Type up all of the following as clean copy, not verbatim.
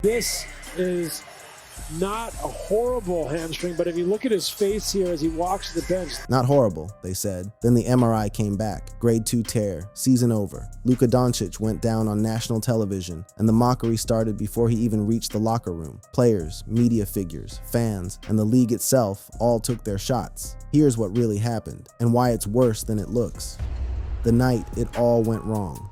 This is not a horrible hamstring, but if you look at his face here as he walks to the bench. Not horrible, they said. Then the MRI came back. Grade 2 tear. Season over. Luka Doncic went down on national television, and the mockery started before he even reached the locker room. Players, media figures, fans, and the league itself all took their shots. Here's what really happened, and why it's worse than it looks. The night it all went wrong.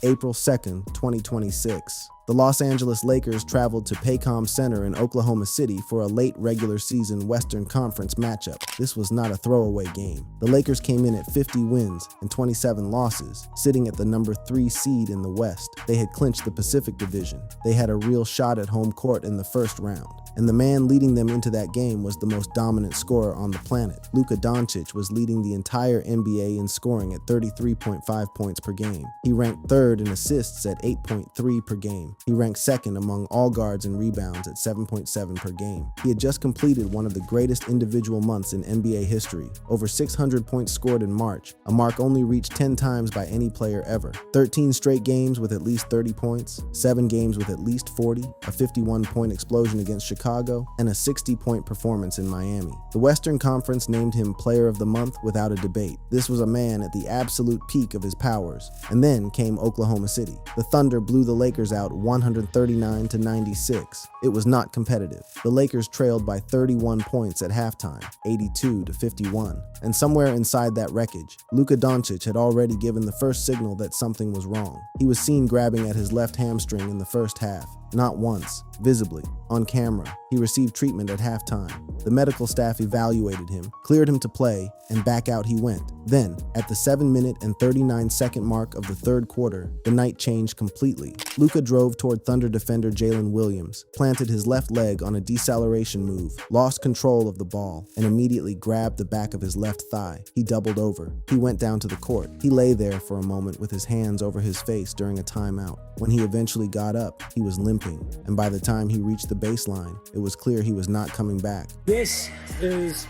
April 2nd, 2026. The Los Angeles Lakers traveled to Paycom Center in Oklahoma City for a late regular season Western Conference matchup. This was not a throwaway game. The Lakers came in at 50 wins and 27 losses, sitting at the number 3 seed in the West. They had clinched the Pacific Division. They had a real shot at home court in the first round. And the man leading them into that game was the most dominant scorer on the planet. Luka Doncic was leading the entire NBA in scoring at 33.5 points per game. He ranked third in assists at 8.3 per game. He ranked second among all guards in rebounds at 7.7 per game. He had just completed one of the greatest individual months in NBA history. Over 600 points scored in March, a mark only reached 10 times by any player ever. 13 straight games with at least 30 points, 7 games with at least 40, a 51-point explosion against Chicago, and a 60-point performance in Miami. The Western Conference named him Player of the Month without a debate. This was a man at the absolute peak of his powers. And then came Oklahoma City. The Thunder blew the Lakers out 139-96. It was not competitive. The Lakers trailed by 31 points at halftime, 82-51. And somewhere inside that wreckage, Luka Doncic had already given the first signal that something was wrong. He was seen grabbing at his left hamstring in the first half. Not once, visibly, on camera. He received treatment at halftime. The medical staff evaluated him, cleared him to play, and back out he went. Then, at the 7-minute and 39-second mark of the third quarter, the night changed completely. Luka drove toward Thunder defender Jalen Williams, planted his left leg on a deceleration move, lost control of the ball, and immediately grabbed the back of his left thigh. He doubled over. He went down to the court. He lay there for a moment with his hands over his face during a timeout. When he eventually got up, he was limping, and by the time he reached the baseline, it was clear he was not coming back. This is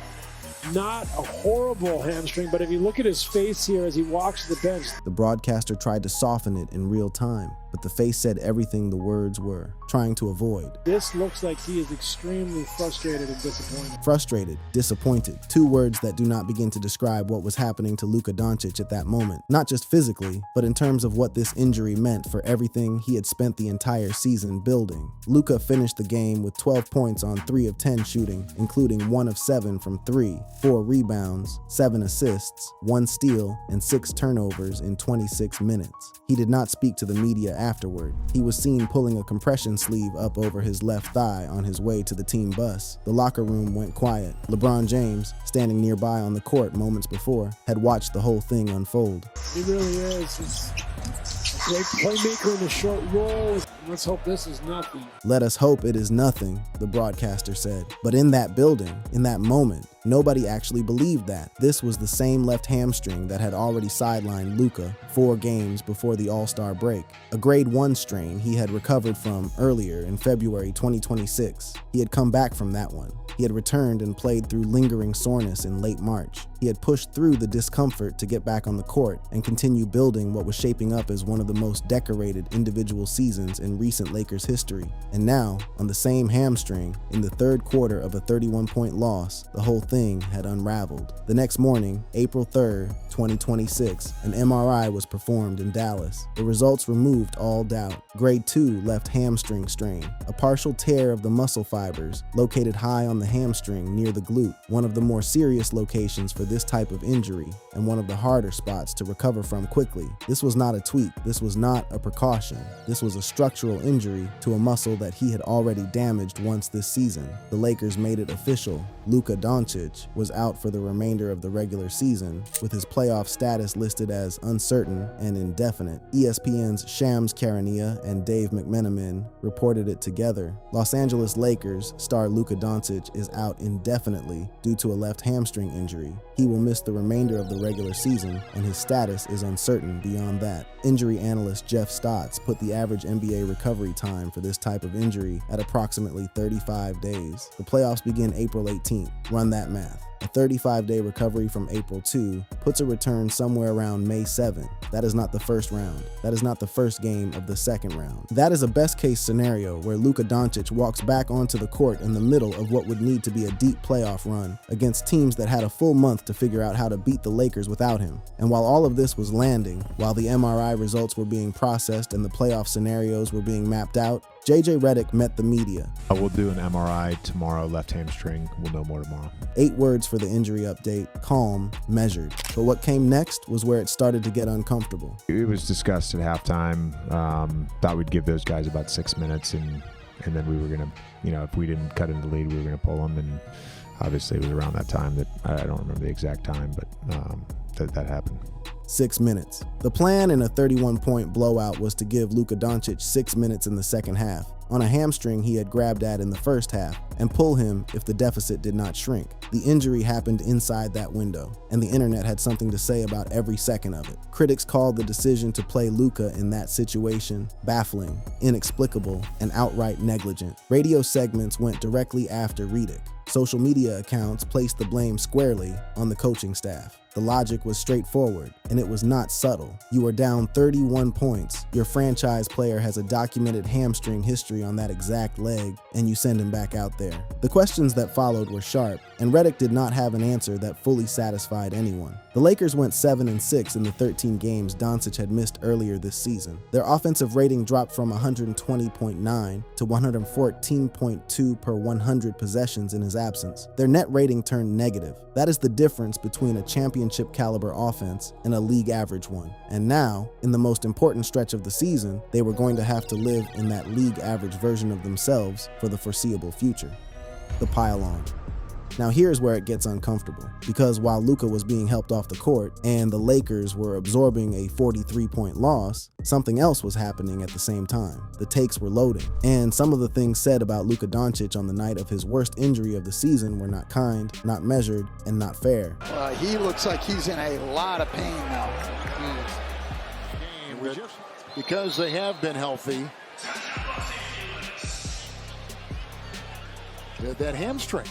not a horrible hamstring, but if you look at his face here as he walks to the bench. The broadcaster tried to soften it in real time, but the face said everything the words were, trying to avoid. This looks like he is extremely frustrated and disappointed. Frustrated, disappointed, 2 words that do not begin to describe what was happening to Luka Doncic at that moment, not just physically, but in terms of what this injury meant for everything he had spent the entire season building. Luka finished the game with 12 points on 3 of 10 shooting, including 1 of 7 from 3, 4 rebounds, 7 assists, 1 steal, and 6 turnovers in 26 minutes. He did not speak to the media afterward. He was seen pulling a compression sleeve up over his left thigh on his way to the team bus. The locker room went quiet. LeBron James, standing nearby on the court moments before, had watched the whole thing unfold. He really is. He's a great playmaker in the short roll. Let's hope this is nothing. Let us hope it is nothing, the broadcaster said. But in that building, in that moment, nobody actually believed that. This was the same left hamstring that had already sidelined Luka 4 games before the All-Star break. A grade 1 strain he had recovered from earlier in February 2026. He had come back from that one. He had returned and played through lingering soreness in late March. He had pushed through the discomfort to get back on the court and continue building what was shaping up as one of the most decorated individual seasons in recent Lakers history. And now, on the same hamstring, in the third quarter of a 31-point loss, the whole thing had unraveled. The next morning, April 3rd, 2026, an MRI was performed in Dallas. The results removed all doubt. Grade 2 left hamstring strain, a partial tear of the muscle fibers located high on the hamstring near the glute, one of the more serious locations for this type of injury and one of the harder spots to recover from quickly. This was not a tweak. This was not a precaution. This was a structural injury to a muscle that he had already damaged once this season. The Lakers made it official. Luka Doncic was out for the remainder of the regular season, with his playoff status listed as uncertain and indefinite. ESPN's Shams Charania and Dave McMenamin reported it together. Los Angeles Lakers star Luka Doncic is out indefinitely due to a left hamstring injury. He will miss the remainder of the regular season, and his status is uncertain beyond that. Injury analyst Jeff Stotts put the average NBA recovery time for this type of injury at approximately 35 days. The playoffs begin April 18th. Run that math. A 35-day recovery from April 2 puts a return somewhere around May 7. That is not the first round. That is not the first game of the second round. That is a best-case scenario where Luka Doncic walks back onto the court in the middle of what would need to be a deep playoff run against teams that had a full month to figure out how to beat the Lakers without him. And while all of this was landing, while the MRI results were being processed and the playoff scenarios were being mapped out, JJ Redick met the media. We'll do an MRI tomorrow, left hamstring. We'll know more tomorrow. 8 words for the injury update: calm, measured. But what came next was where it started to get uncomfortable. It was discussed at halftime. Thought we'd give those guys about 6 minutes, and then we were going to, if we didn't cut into the lead, we were going to pull them. And obviously it was around that time that I don't remember the exact time, but that happened. 6 minutes. The plan in a 31-point blowout was to give Luka Doncic 6 minutes in the second half, on a hamstring he had grabbed at in the first half, and pull him if the deficit did not shrink. The injury happened inside that window, and the internet had something to say about every second of it. Critics called the decision to play Luka in that situation baffling, inexplicable, and outright negligent. Radio segments went directly after Redick. Social media accounts placed the blame squarely on the coaching staff. The logic was straightforward, and it was not subtle. You are down 31 points, your franchise player has a documented hamstring history on that exact leg, and you send him back out there. The questions that followed were sharp, and Redick did not have an answer that fully satisfied anyone. The Lakers went 7-6 in the 13 games Doncic had missed earlier this season. Their offensive rating dropped from 120.9 to 114.2 per 100 possessions in his absence. Their net rating turned negative. That is the difference between a championship caliber offense and a league average one. And now, in the most important stretch of the season, they were going to have to live in that league average version of themselves for the foreseeable future. The pile-on. Now here's where it gets uncomfortable, because while Luka was being helped off the court and the Lakers were absorbing a 43-point loss, something else was happening at the same time. The takes were loading, and some of the things said about Luka Doncic on the night of his worst injury of the season were not kind, not measured, and not fair. He looks like he's in a lot of pain now. Because they have been healthy. That hamstring.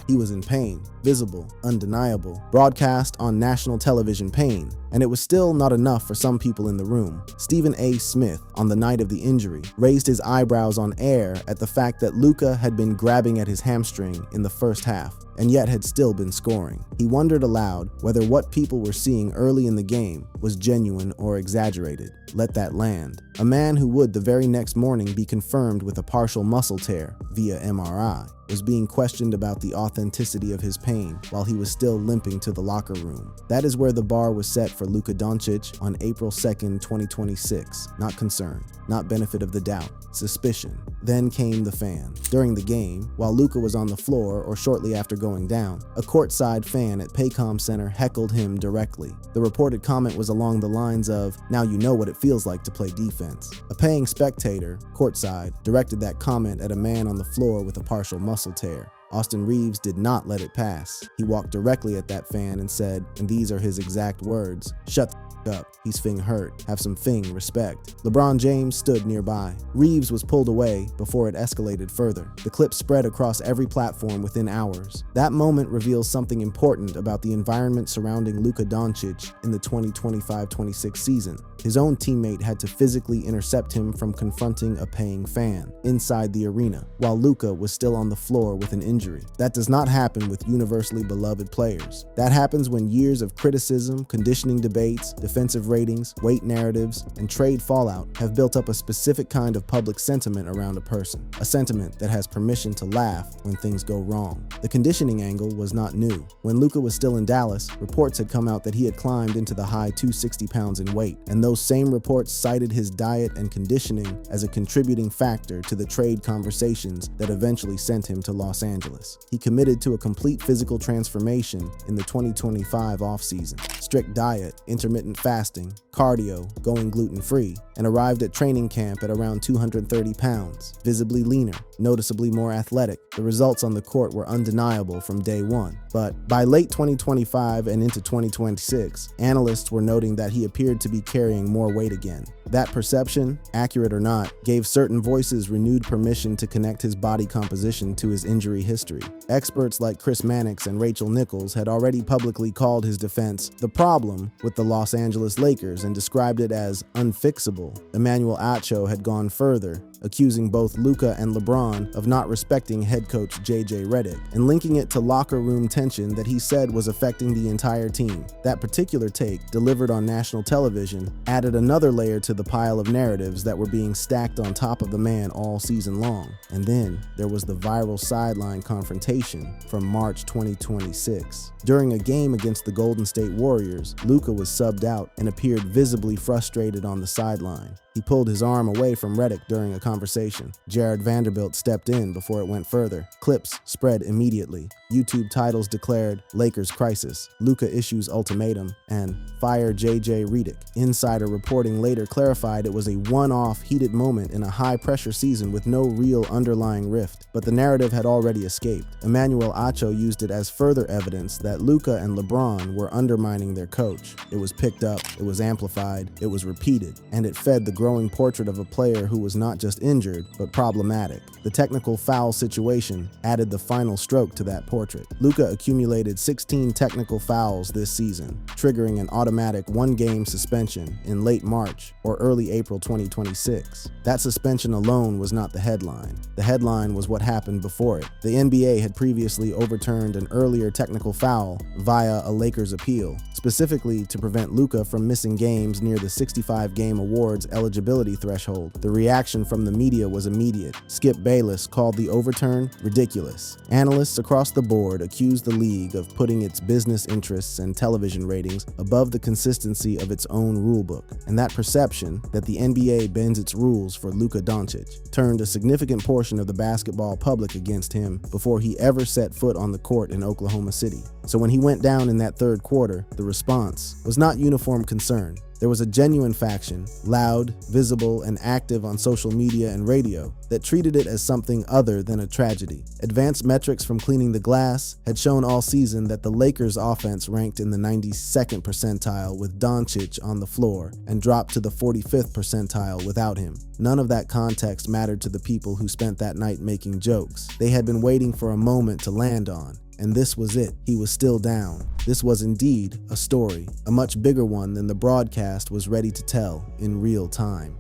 He was in pain, visible, undeniable, broadcast on national television pain, and it was still not enough for some people in the room. Stephen A. Smith, on the night of the injury, raised his eyebrows on air at the fact that Luka had been grabbing at his hamstring in the first half, and yet had still been scoring. He wondered aloud whether what people were seeing early in the game was genuine or exaggerated. Let that land. A man who would the very next morning be confirmed with a partial muscle tear via MRI was being questioned about the authenticity of his pain while he was still limping to the locker room. That is where the bar was set for Luka Doncic on April 2nd, 2026. Not concern, not benefit of the doubt, suspicion. Then came the fan. During the game, while Luka was on the floor or shortly after going down, a courtside fan at Paycom Center heckled him directly. The reported comment was along the lines of, "Now you know what it feels like to play defense." A paying spectator, courtside, directed that comment at a man on the floor with a partial muscle tear. Austin Reeves did not let it pass. He walked directly at that fan and said, and these are his exact words, "Shut the up. He's fing hurt. Have some fing respect." LeBron James stood nearby. Reeves was pulled away before it escalated further. The clip spread across every platform within hours. That moment reveals something important about the environment surrounding Luka Doncic in the 2025-26 season. His own teammate had to physically intercept him from confronting a paying fan inside the arena, while Luka was still on the floor with an injury. That does not happen with universally beloved players. That happens when years of criticism, conditioning debates, defensive ratings, weight narratives, and trade fallout have built up a specific kind of public sentiment around a person, a sentiment that has permission to laugh when things go wrong. The conditioning angle was not new. When Luka was still in Dallas, reports had come out that he had climbed into the high 260 pounds in weight, and those same reports cited his diet and conditioning as a contributing factor to the trade conversations that eventually sent him to Los Angeles. He committed to a complete physical transformation in the 2025 offseason. Strict diet, intermittent fasting, cardio, going gluten-free, and arrived at training camp at around 230 pounds, visibly leaner, noticeably more athletic. The results on the court were undeniable from day one. But by late 2025 and into 2026, analysts were noting that he appeared to be carrying more weight again. That perception, accurate or not, gave certain voices renewed permission to connect his body composition to his injury history. Experts like Chris Mannix and Rachel Nichols had already publicly called his defense the problem with the Los Angeles Lakers and described it as unfixable. Emmanuel Acho had gone further, accusing both Luka and LeBron of not respecting head coach JJ Redick and linking it to locker room tension that he said was affecting the entire team. That particular take, delivered on national television, added another layer to the pile of narratives that were being stacked on top of the man all season long. And then there was the viral sideline confrontation from March 2026. During a game against the Golden State Warriors, Luka was subbed out and appeared visibly frustrated on the sideline. He pulled his arm away from Redick during a conversation. Jared Vanderbilt stepped in before it went further. Clips spread immediately. YouTube titles declared Lakers crisis, Luka issues ultimatum, and fire JJ Redick. Insider reporting later clarified it was a one-off heated moment in a high-pressure season with no real underlying rift, but the narrative had already escaped. Emmanuel Acho used it as further evidence that Luka and LeBron were undermining their coach. It was picked up, it was amplified, it was repeated, and it fed the growing portrait of a player who was not just injured, but problematic. The technical foul situation added the final stroke to that portrait. Luka accumulated 16 technical fouls this season, triggering an automatic one-game suspension in late March or early April 2026. That suspension alone was not the headline. The headline was what happened before it. The NBA had previously overturned an earlier technical foul via a Lakers appeal, specifically to prevent Luka from missing games near the 65-game awards eligibility threshold. The reaction from the media was immediate. Skip Bayless called the overturn ridiculous. Analysts across the board accused the league of putting its business interests and television ratings above the consistency of its own rulebook, and that perception that the NBA bends its rules for Luka Doncic turned a significant portion of the basketball public against him before he ever set foot on the court in Oklahoma City. So when he went down in that third quarter, the response was not uniform concern. There was a genuine faction, loud, visible, and active on social media and radio, that treated it as something other than a tragedy. Advanced metrics from Cleaning the Glass had shown all season that the Lakers' offense ranked in the 92nd percentile with Doncic on the floor and dropped to the 45th percentile without him. None of that context mattered to the people who spent that night making jokes. They had been waiting for a moment to land on. And this was it. He was still down. This was indeed a story, a much bigger one than the broadcast was ready to tell in real time.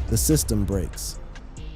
The system breaks.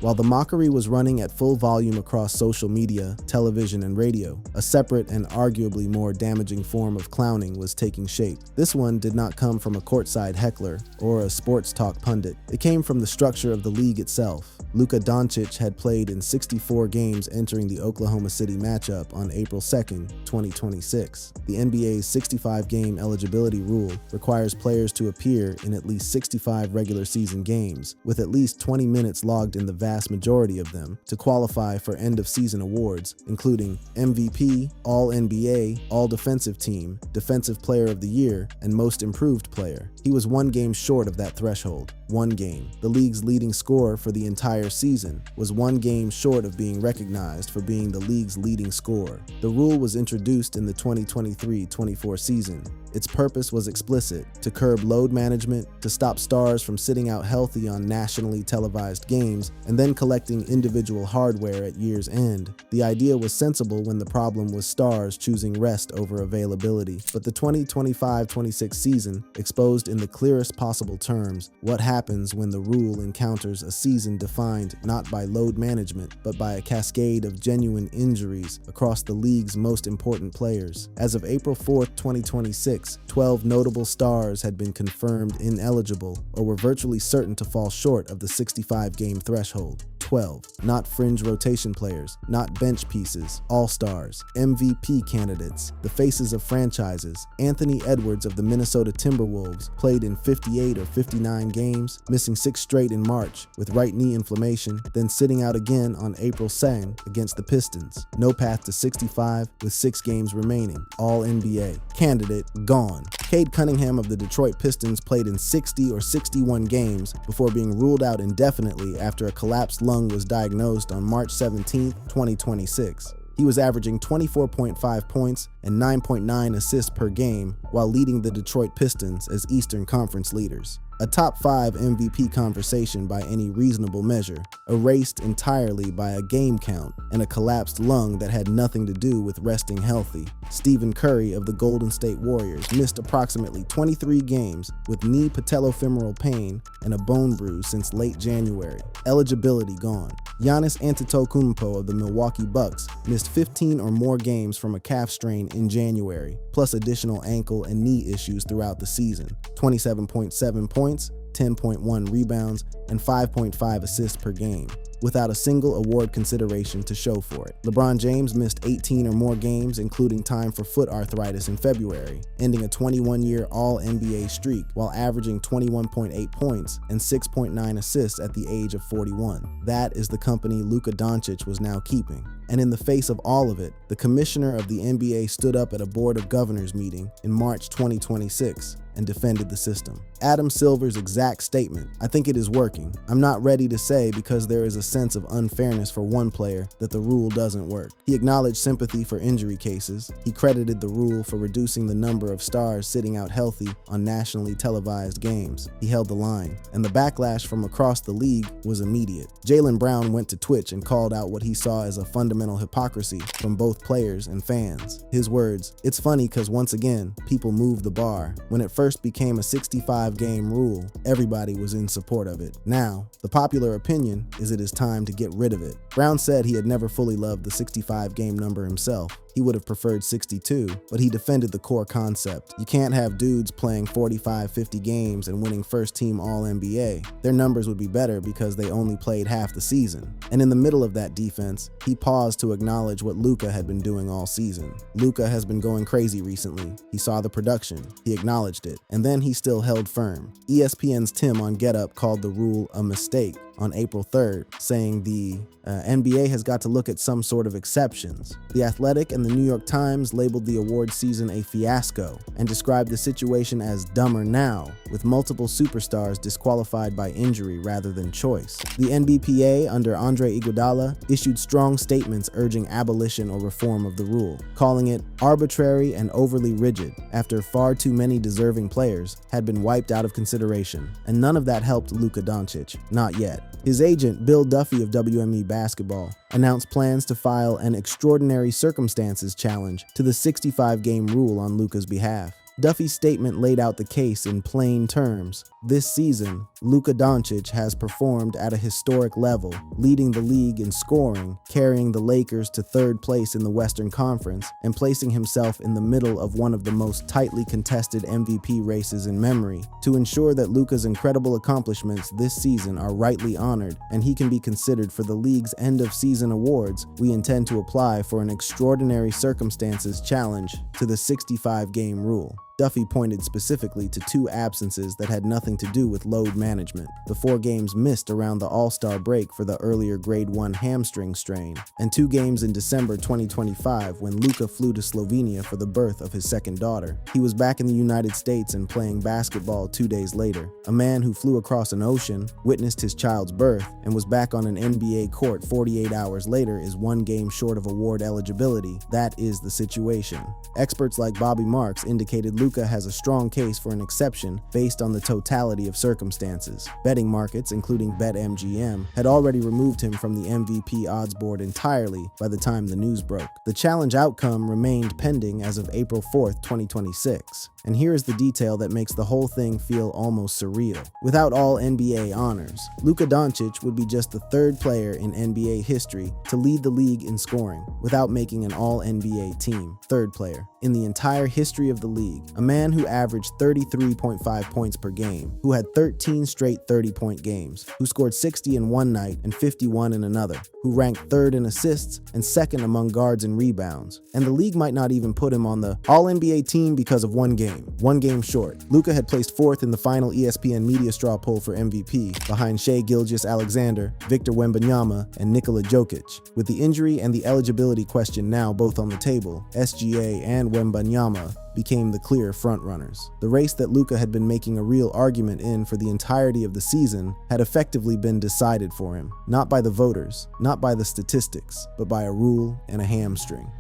While the mockery was running at full volume across social media, television, and radio, a separate and arguably more damaging form of clowning was taking shape. This one did not come from a courtside heckler or a sports talk pundit. It came from the structure of the league itself. Luka Doncic had played in 64 games entering the Oklahoma City matchup on April 2nd, 2026. The NBA's 65-game eligibility rule requires players to appear in at least 65 regular season games, with at least 20 minutes logged in the vast majority of them, to qualify for end-of-season awards, including MVP, All-NBA, All-Defensive Team, Defensive Player of the Year, and Most Improved Player. He was one game short of that threshold. One game. The league's leading scorer for the entire season was one game short of being recognized for being the league's leading scorer. The rule was introduced in the 2023-24 season. Its purpose was explicit: to curb load management, to stop stars from sitting out healthy on nationally televised games, and then collecting individual hardware at year's end. The idea was sensible when the problem was stars choosing rest over availability. But the 2025-26 season exposed in the clearest possible terms what happens when the rule encounters a season defined not by load management, but by a cascade of genuine injuries across the league's most important players. As of April 4th, 2026, 12 notable stars had been confirmed ineligible or were virtually certain to fall short of the 65-game threshold. 12. Not fringe rotation players, not bench pieces, all-stars, MVP candidates, the faces of franchises. Anthony Edwards of the Minnesota Timberwolves played in 58 or 59 games, missing 6 straight in March with right knee inflammation, then sitting out again on April 2nd against the Pistons. No path to 65 with 6 games remaining. All NBA. Candidate gone. Cade Cunningham of the Detroit Pistons played in 60 or 61 games before being ruled out indefinitely after a collapsed lung was diagnosed on March 17, 2026. He was averaging 24.5 points and 9.9 assists per game while leading the Detroit Pistons as Eastern Conference leaders. A top 5 MVP conversation by any reasonable measure, erased entirely by a game count and a collapsed lung that had nothing to do with resting healthy. Stephen Curry of the Golden State Warriors missed approximately 23 games with knee patellofemoral pain and a bone bruise since late January. Eligibility gone. Giannis Antetokounmpo of the Milwaukee Bucks missed 15 or more games from a calf strain in January, plus additional ankle and knee issues throughout the season. 27.7 points, 10.1 rebounds, and 5.5 assists per game, without a single award consideration to show for it. LeBron James missed 18 or more games, including time for foot arthritis in February, ending a 21-year All-NBA streak while averaging 21.8 points and 6.9 assists at the age of 41. That is the company Luka Doncic was now keeping. And in the face of all of it, the commissioner of the NBA stood up at a Board of Governors meeting in March 2026 and defended the system. Adam Silver's exact statement, "I think it is working. I'm not ready to say because there is a sense of unfairness for one player that the rule doesn't work." He acknowledged sympathy for injury cases. He credited the rule for reducing the number of stars sitting out healthy on nationally televised games. He held the line, and the backlash from across the league was immediate. Jaylen Brown went to Twitch and called out what he saw as a fundamental hypocrisy from both players and fans. His words, "It's funny because once again, people move the bar. When it first became a 65-game rule, everybody was in support of it. Now, the popular opinion is it is time to get rid of it." Brown said he had never fully loved the 65-game number himself. He would have preferred 62, but he defended the core concept. You can't have dudes playing 45, 50 games and winning first-team All-NBA. Their numbers would be better because they only played half the season. And in the middle of that defense, he paused to acknowledge what Luka had been doing all season. Luka has been going crazy recently. He saw the production. He acknowledged it. And then he still held firm. ESPN's Tim on Get Up called the rule a mistake on April 3rd, saying the NBA has got to look at some sort of exceptions. The Athletic and the New York Times labeled the award season a fiasco and described the situation as dumber now, with multiple superstars disqualified by injury rather than choice. The NBPA, under Andre Iguodala, issued strong statements urging abolition or reform of the rule, calling it arbitrary and overly rigid after far too many deserving players had been wiped out of consideration. And none of that helped Luka Doncic, not yet. His agent, Bill Duffy of WME Basketball, announced plans to file an extraordinary circumstances challenge to the 65-game rule on Luka's behalf. Duffy's statement laid out the case in plain terms. This season, Luka Doncic has performed at a historic level, leading the league in scoring, carrying the Lakers to third place in the Western Conference, and placing himself in the middle of one of the most tightly contested MVP races in memory. To ensure that Luka's incredible accomplishments this season are rightly honored and he can be considered for the league's end-of-season awards, we intend to apply for an extraordinary circumstances challenge to the 65-game rule. Duffy pointed specifically to 2 absences that had nothing to do with load management: the 4 games missed around the All-Star break for the earlier Grade 1 hamstring strain, and 2 games in December 2025 when Luka flew to Slovenia for the birth of his second daughter. He was back in the United States and playing basketball 2 days later. A man who flew across an ocean, witnessed his child's birth, and was back on an NBA court 48 hours later is 1 game short of award eligibility. That is the situation. Experts like Bobby Marks indicated Luka has a strong case for an exception based on the totality of circumstances. Betting markets, including BetMGM, had already removed him from the MVP odds board entirely by the time the news broke. The challenge outcome remained pending as of April 4th, 2026. And here is the detail that makes the whole thing feel almost surreal. Without all NBA honors, Luka Doncic would be just the 3rd player in NBA history to lead the league in scoring without making an All-NBA team. 3rd player in the entire history of the league. A man who averaged 33.5 points per game, who had 13 straight 30-point games, who scored 60 in one night and 51 in another, who ranked 3rd in assists and 2nd among guards and rebounds. And the league might not even put him on the All-NBA team because of 1 game. game, 1 game short. Luka had placed 4th in the final ESPN Media Straw poll for MVP, behind Shai Gilgeous-Alexander, Victor Wembanyama, and Nikola Jokic. With the injury and the eligibility question now both on the table, SGA and Wembanyama became the clear frontrunners. The race that Luka had been making a real argument in for the entirety of the season had effectively been decided for him, not by the voters, not by the statistics, but by a rule and a hamstring.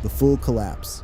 The full collapse.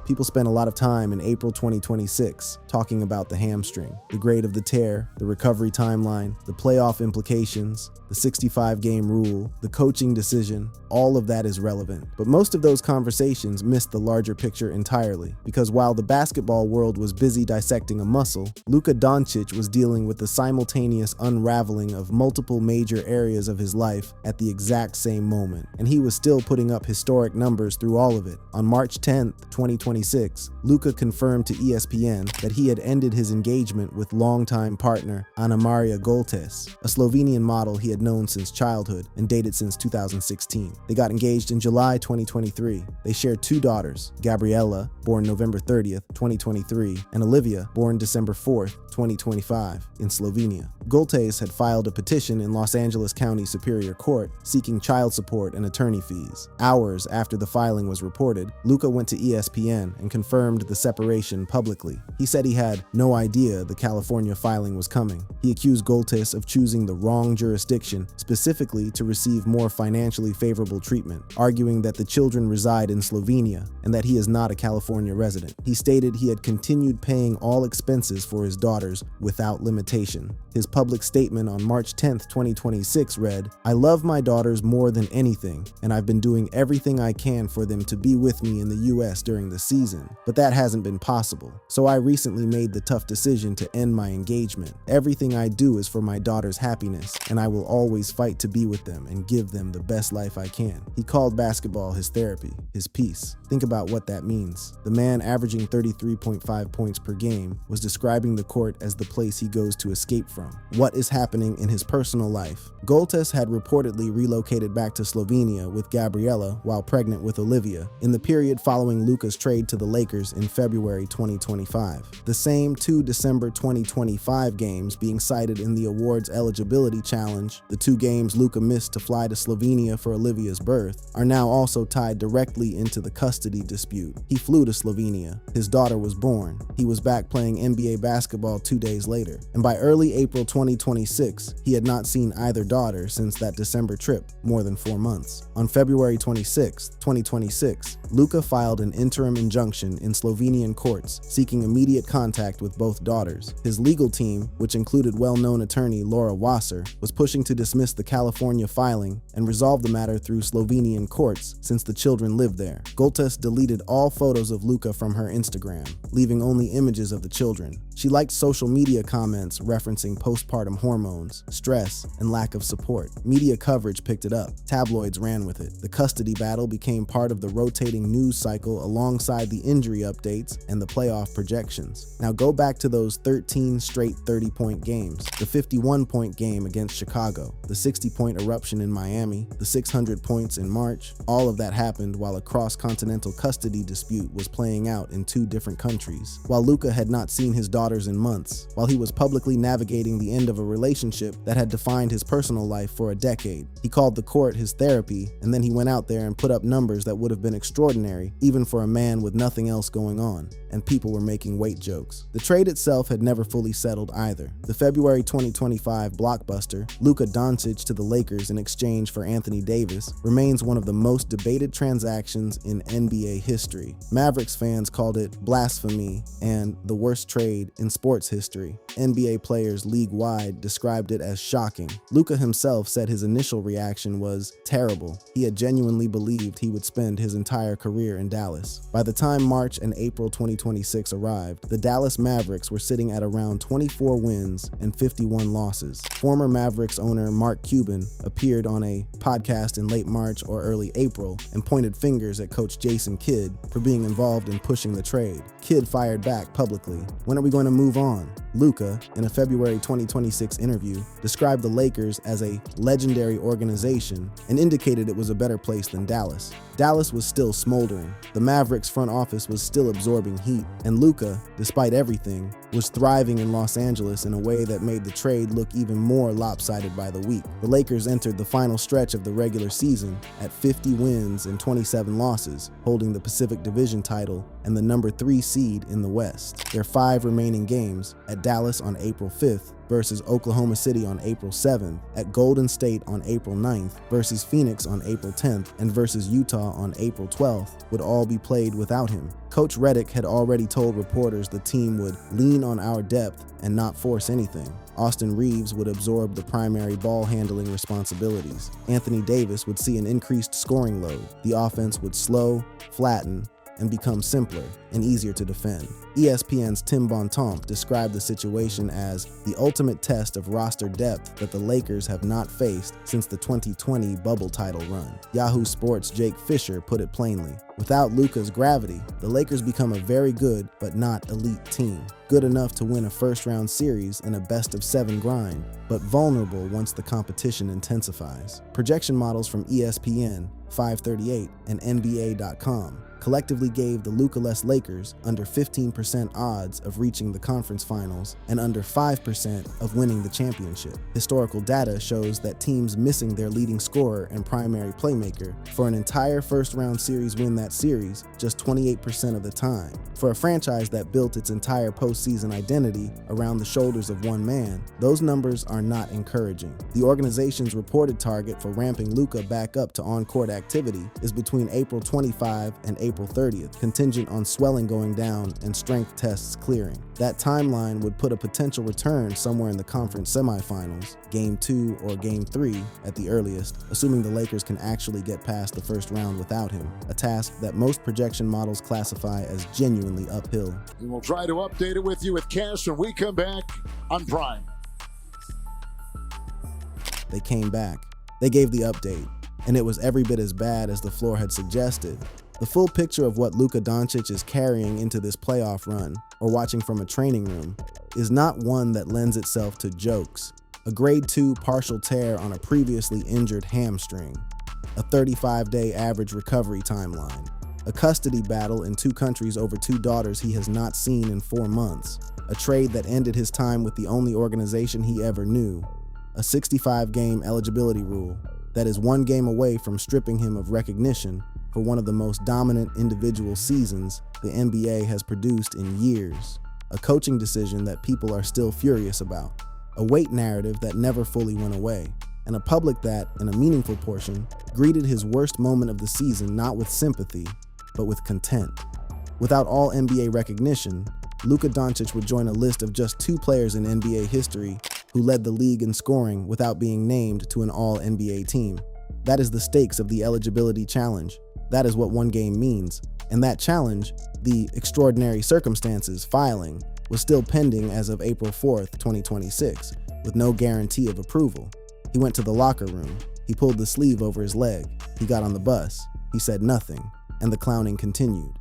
People spent a lot of time in April 2026 talking about the hamstring, the grade of the tear, the recovery timeline, the playoff implications, the 65-game rule, the coaching decision. All of that is relevant. But most of those conversations missed the larger picture entirely, because while the basketball world was busy dissecting a muscle, Luka Doncic was dealing with the simultaneous unraveling of multiple major areas of his life at the exact same moment, and he was still putting up historic numbers through all of it. On March 10th, 2026, Luka confirmed to ESPN that he had ended his engagement with longtime partner Ana Maria Goltes, a Slovenian model he had known since childhood and dated since 2016. They got engaged in July 2023. They shared 2 daughters, Gabriella, born November 30th, 2023, and Olivia, born December 4th, 2025, in Slovenia. Goltes had filed a petition in Los Angeles County Superior Court seeking child support and attorney fees. Hours after the filing was reported, Luka went to ESPN and confirmed the separation publicly. He said he had no idea the California filing was coming. He accused Goltes of choosing the wrong jurisdiction specifically to receive more financially favorable treatment, arguing that the children reside in Slovenia and that he is not a California resident. He stated he had continued paying all expenses for his daughters without limitation. His public statement on March 10th, 2026 read, "I love my daughters more than anything, and I've been doing everything I can for them to be with me in the US during the season, but that hasn't been possible. So I recently made the tough decision to end my engagement. Everything I do is for my daughter's happiness, and I will always fight to be with them and give them the best life I can." He called basketball his therapy, his peace. Think about what that means. The man averaging 33.5 points per game was describing the court as the place he goes to escape from. What is happening in his personal life? Goltes had reportedly relocated back to Slovenia with Gabriella while pregnant with Olivia in the period following Luka's trade to the Lakers in February 2025. The same 2 December 2025 games being cited in the awards eligibility challenge, the 2 games Luka missed to fly to Slovenia for Olivia's birth, are now also tied directly into the custody dispute. He flew to Slovenia. His daughter was born. He was back playing NBA basketball 2 days later. And by early April 2026, he had not seen either daughter since that December trip, more than 4 months. On February 26, 2026, Luka filed an interim injunction in Slovenian courts seeking immediate contact with both daughters. His legal team, which included well-known attorney Laura Wasser, was pushing to dismiss the California filing and resolve the matter through Slovenian courts since the children lived there. Goltes deleted all photos of Luka from her Instagram, leaving only images of the children. She liked social media comments referencing postpartum hormones, stress, and lack of support. Media coverage picked it up. Tabloids ran with it. The custody battle became part of the rotating news cycle alongside the injury updates and the playoff projections. Now go back to those 13 straight 30-point games, the 51-point game against Chicago, the 60-point eruption in Miami, the 600 points in March. All of that happened while a cross-continental custody dispute was playing out in 2 different countries. While Luka had not seen his daughters in months, while he was publicly navigating the end of a relationship that had defined his personal life for a decade. He called the court his therapy, and then he went out there and put up numbers that would have been extraordinary even for a man with nothing else going on, and people were making weight jokes. The trade itself had never fully settled either. The February 2025 blockbuster, Luka Doncic to the Lakers in exchange for Anthony Davis, remains one of the most debated transactions in NBA history. Mavericks fans called it blasphemy and the worst trade in sports history. NBA players league-wide described it as shocking. Luka himself said his initial reaction was terrible. He had genuinely believed he would spend his entire career in Dallas. By the time March and April 2026 arrived, the Dallas Mavericks were sitting at around 24 wins and 51 losses. Former Mavericks owner Mark Cuban appeared on a podcast in late March or early April and pointed fingers at coach Jason Kidd for being involved in pushing the trade. Kidd fired back publicly. "When are we going to move on?" Luka, in a February 2026 interview, described the Lakers as a legendary organization and indicated it was a better place than Dallas. Dallas was still smoldering. The Mavericks front front office was still absorbing heat, and Luka, despite everything, was thriving in Los Angeles in a way that made the trade look even more lopsided by the week. The Lakers entered the final stretch of the regular season at 50 wins and 27 losses, holding the Pacific Division title and the number 3 seed in the West. Their 5 remaining games, at Dallas on April 5th, versus Oklahoma City on April 7th, at Golden State on April 9th, versus Phoenix on April 10th, and versus Utah on April 12th, would all be played without him. Coach Redick had already told reporters the team would lean on our depth and not force anything. Austin Reeves would absorb the primary ball handling responsibilities. Anthony Davis would see an increased scoring load. The offense would slow, flatten, and become simpler and easier to defend. ESPN's Tim Bontemps described the situation as the ultimate test of roster depth that the Lakers have not faced since the 2020 bubble title run. Yahoo Sports' Jake Fisher put it plainly. Without Luka's gravity, the Lakers become a very good but not elite team. Good enough to win a first-round series in a best-of-7 grind, but vulnerable once the competition intensifies. Projection models from ESPN, 538, and NBA.com collectively gave the Luka-less Lakers under 15% odds of reaching the conference finals and under 5% of winning the championship. Historical data shows that teams missing their leading scorer and primary playmaker for an entire first-round series win that series just 28% of the time. For a franchise that built its entire postseason identity around the shoulders of one man, those numbers are not encouraging. The organization's reported target for ramping Luka back up to on-court activity is between April 25 and April 30th, contingent on swelling going down and strength tests clearing. That timeline would put a potential return somewhere in the conference semifinals, Game 2 or Game 3 at the earliest, assuming the Lakers can actually get past the first round without him, a task that most projection models classify as genuinely uphill. And we'll try to update it with you with Cash when we come back on Prime. They came back. They gave the update, and it was every bit as bad as the floor had suggested. The full picture of what Luka Doncic is carrying into this playoff run, or watching from a training room, is not one that lends itself to jokes. A grade 2 partial tear on a previously injured hamstring, a 35-day average recovery timeline, a custody battle in 2 countries over 2 daughters he has not seen in 4 months, a trade that ended his time with the only organization he ever knew, a 65-game eligibility rule that is 1 game away from stripping him of recognition for one of the most dominant individual seasons the NBA has produced in years, a coaching decision that people are still furious about, a weight narrative that never fully went away, and a public that, in a meaningful portion, greeted his worst moment of the season not with sympathy, but with content. Without all NBA recognition, Luka Doncic would join a list of just 2 players in NBA history who led the league in scoring without being named to an all-NBA team. That is the stakes of the eligibility challenge. That is what 1 game means. And that challenge, the extraordinary circumstances filing, was still pending as of April 4th, 2026, with no guarantee of approval. He went to the locker room. He pulled the sleeve over his leg. He got on the bus. He said nothing. And the clowning continued.